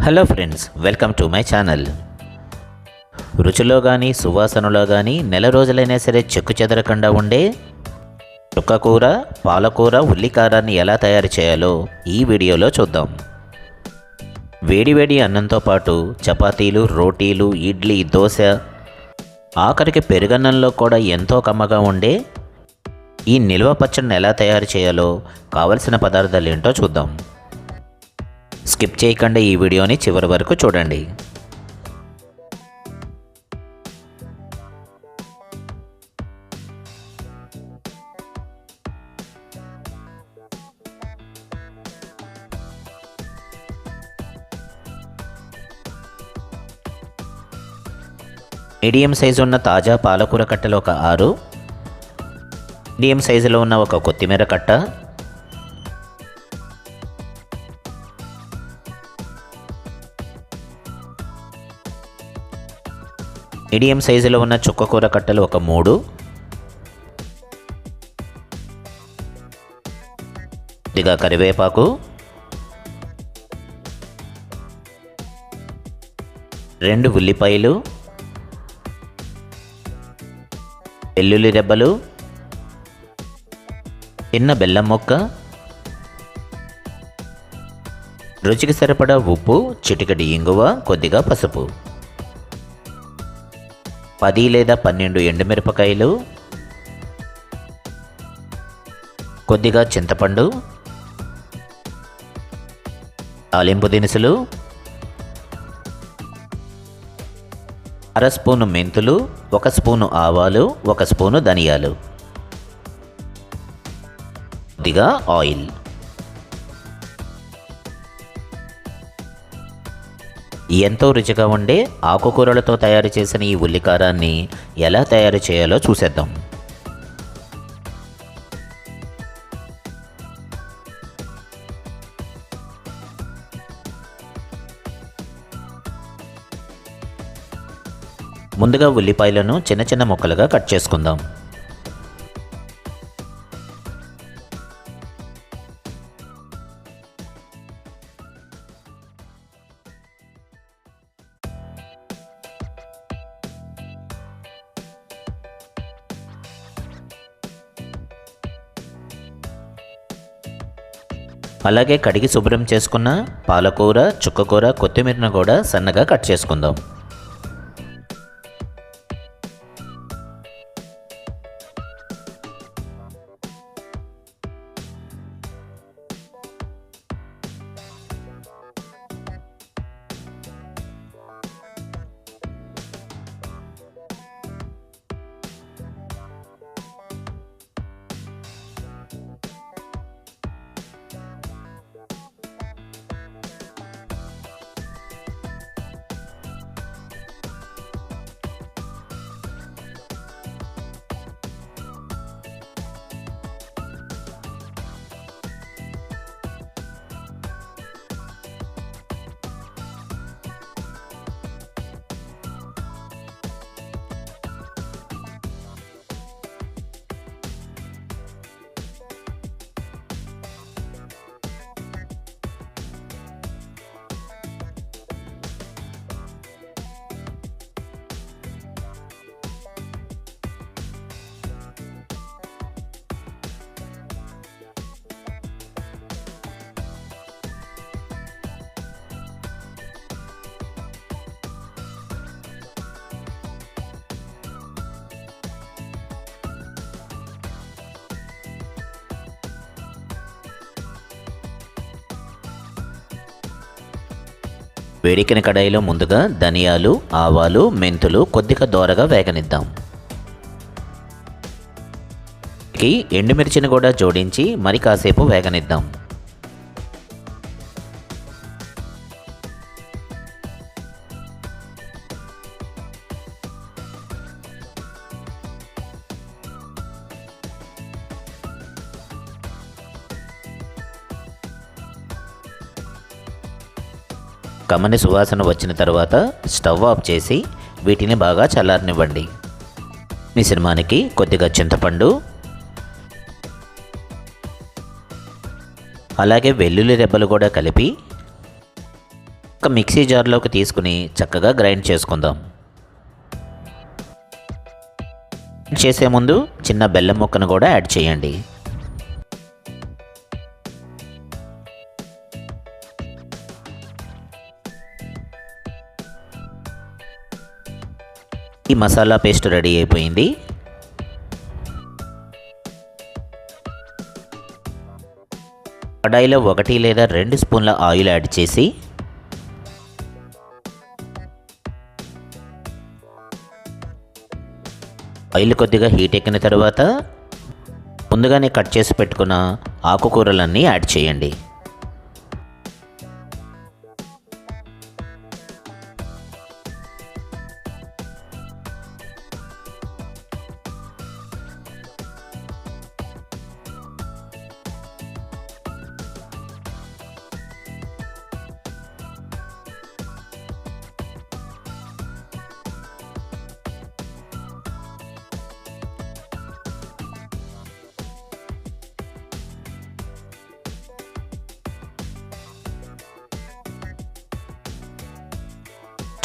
Hello friends, welcome to my channel. రుచిలో కానీ సువాసనలో కానీ నెల రోజులైనా సరే చెక్కు చెదరకుండా ఉండే చుక్కకూర, పాలకూర, ఉల్లికారాన్ని ఎలా తయారు చేయాలో ఈ వీడియోలో చూద్దాం. వేడివేడి అన్నంతో పాటు చపాతీలు, రోటీలు, ఇడ్లీ, దోశ, ఆఖరికి పెరుగన్నంలో కూడా ఎంతో కమ్మగా ఉండే ఈ నిల్వ పచ్చడిని ఎలా తయారు చేయాలో కావలసిన పదార్థాలు ఏంటో చూద్దాం. స్కిప్ చేయకుండా ఈ వీడియోని చివరి వరకు చూడండి. మీడియం సైజు ఉన్న తాజా పాలకూర కట్టలు ఒక 6, మీడియం సైజులో ఉన్న ఒక కొత్తిమీర కట్ట, మీడియం సైజులో ఉన్న చుక్కకూర కట్టలు ఒక 3, కొద్దిగా కరివేపాకు, 2 ఉల్లిపాయలు, వెల్లుల్లి రెబ్బలు, చిన్న బెల్లం ముక్క, రుచికి సరిపడా ఉప్పు, చిటికెడు ఇంగువ, కొద్దిగా పసుపు, 10 లేదా 12 ఎండుమిరపకాయలు, కొద్దిగా చింతపండు, తాలింపు దినుసులు, 1/2 స్పూను మెంతులు, 1 స్పూను ఆవాలు, 1 స్పూను ధనియాలు, కొద్దిగా ఆయిల్. ఎంతో రుచిగా ఉండే ఆకుకూరలతో తయారు చేసిన ఈ ఉల్లికారాన్ని ఎలా తయారు చేయాలో చూసేద్దాం. ముందుగా ఉల్లిపాయలను చిన్న చిన్న ముక్కలుగా కట్ చేసుకుందాం. అలాగే కడిగి శుభ్రం చేసుకున్న పాలకూర, చుక్కకూర, కొత్తిమీరను కూడా సన్నగా కట్ చేసుకుందాం. వేడికిన కడాయిలో ముందుగా ధనియాలు, ఆవాలు, మెంతులు కొద్దిగా దోరగా వేగనిద్దాం. ఎండుమిర్చిని కూడా జోడించి మరి కాసేపు వేగనిద్దాం. కమ్మని సువాసన వచ్చిన తర్వాత స్టవ్ ఆఫ్ చేసి వీటిని బాగా చల్లారనివ్వండి. మిశ్రమానికి కొద్దిగా చింతపండు, అలాగే వెల్లుల్లి రెబ్బలు కూడా కలిపి ఒక మిక్సీ జార్లోకి తీసుకుని చక్కగా గ్రైండ్ చేసుకుందాం. చేసే ముందు చిన్న బెల్లం ముక్కను కూడా యాడ్ చేయండి. ఈ మసాలా పేస్ట్ రెడీ అయిపోయింది. కడాయిలో 1 లేదా 2 స్పూన్ల ఆయిల్ యాడ్ చేసి ఆయిల్ కొద్దిగా హీట్ ఎక్కిన తర్వాత ముందుగానే కట్ చేసి పెట్టుకున్న ఆకుకూరలన్నీ యాడ్ చేయండి.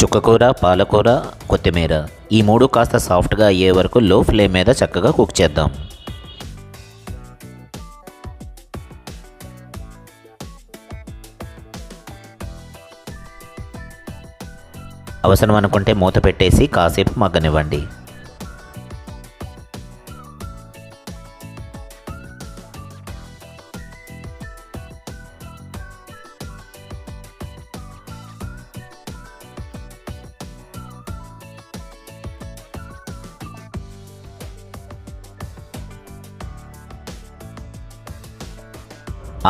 చుక్కకూర, పాలకూర, కొత్తిమీర ఈ 3 కాస్త సాఫ్ట్గా అయ్యే వరకు లో ఫ్లేమ్ మీద చక్కగా కుక్ చేద్దాం. అవసరం అనుకుంటే మూత పెట్టేసి కాసేపు మగ్గనివ్వండి.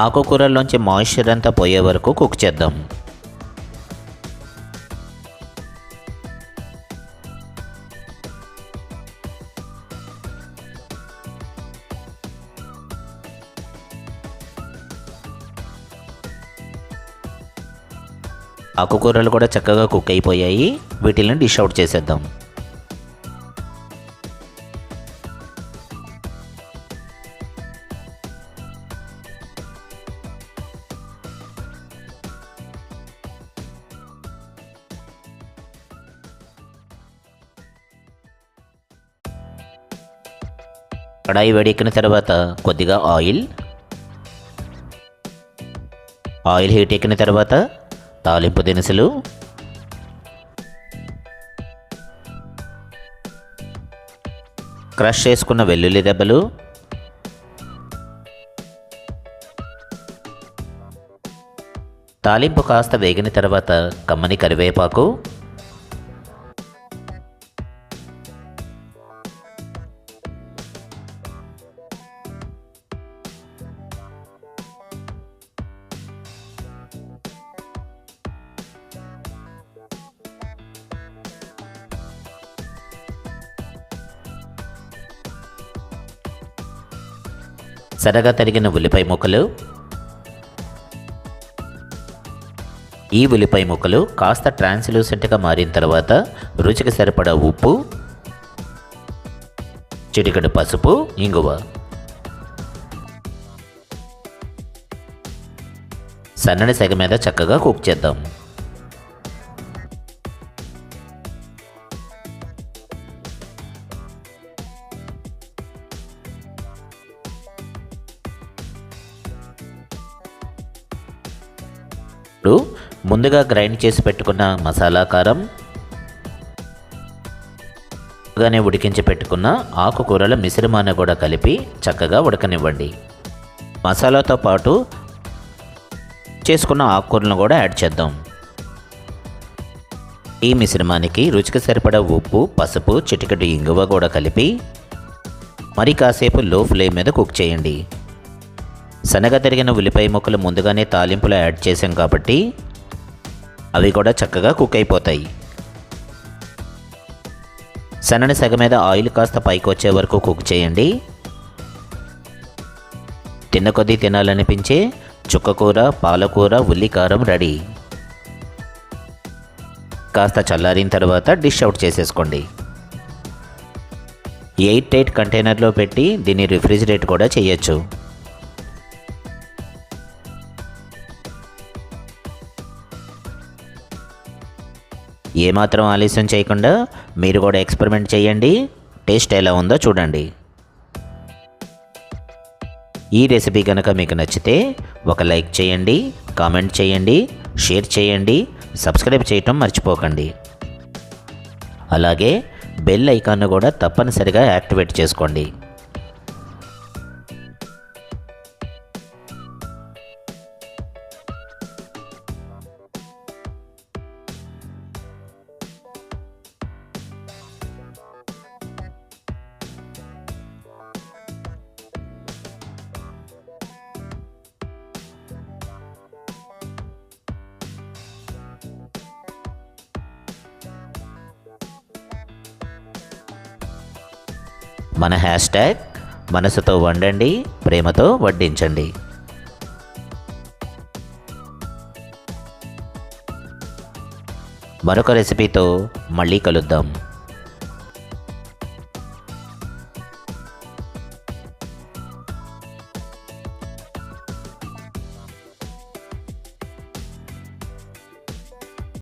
ఆకుకూరల్లోంచి మాయిశ్చర్ అంతా పోయే వరకు కుక్ చేద్దాం. ఆకుకూరలు కూడా చక్కగా కుక్ అయిపోయాయి. వీటిని డిష్ అవుట్ చేసేద్దాం. కడాయి వేడెక్కిన తర్వాత కొద్దిగా ఆయిల్ హీట్ ఎక్కిన తర్వాత తాలింపు దినుసులు, క్రష్ చేసుకున్న వెల్లుల్లి దెబ్బలు, తాలింపు కాస్త వేగిన తర్వాత కమ్మని కరివేపాకు, సన్నగా తరిగిన ఉల్లిపాయ ముక్కలు. ఈ ఉల్లిపాయ ముక్కలు కాస్త ట్రాన్స్లూసెంట్గా మారిన తర్వాత రుచికి సరిపడా ఉప్పు, చిటికెడు పసుపు, ఇంగువ, సన్నని సెగ మీద చక్కగా కుక్ చేద్దాం. ఇప్పుడు ముందుగా గ్రైండ్ చేసి పెట్టుకున్న మసాలా కారం, ముందుగానే ఉడికించి పెట్టుకున్న ఆకుకూరల మిశ్రమాన్ని కూడా కలిపి చక్కగా ఉడకనివ్వండి. మసాలాతో పాటు చేసుకున్న ఆకుకూరలను కూడా యాడ్ చేద్దాం. ఈ మిశ్రమానికి రుచికి సరిపడా ఉప్పు, పసుపు, చిటికెడు ఇంగువ కూడా కలిపి మరి కాసేపు లో ఫ్లేమ్ మీద కుక్ చేయండి. సన్నగా తరిగిన ఉల్లిపాయ ముక్కలు ముందుగానే తాలింపులో యాడ్ చేసాం కాబట్టి అవి కూడా చక్కగా కుక్ అయిపోతాయి. సన్నని సెగ మీద ఆయిల్ కాస్త పైకి వచ్చే వరకు కుక్ చేయండి. తిన్న కొద్దీ తినాలనిపించే చుక్కకూర, పాలకూర, ఉల్లికారం రెడీ. కాస్త చల్లారిన తర్వాత డిష్ అవుట్ చేసేసుకోండి. ఎయిర్ టైట్ కంటైనర్లో పెట్టి దీన్ని రిఫ్రిజిరేట్ కూడా చేయొచ్చు. ఏమాత్రం ఆలస్యం చేయకుండా మీరు కూడా ఎక్స్పెరిమెంట్ చేయండి, టేస్ట్ ఎలా ఉందో చూడండి. ఈ రెసిపీ కనుక మీకు నచ్చితే ఒక లైక్ చేయండి, కామెంట్ చేయండి, షేర్ చేయండి, సబ్స్క్రైబ్ చేయటం మర్చిపోకండి. అలాగే బెల్ ఐకాన్ను కూడా తప్పనిసరిగా యాక్టివేట్ చేసుకోండి. మన హ్యాష్ట్యాగ్ మనసుతో వండండి, ప్రేమతో వడ్డించండి. మరొక రెసిపీతో మళ్ళీ కలుద్దాం.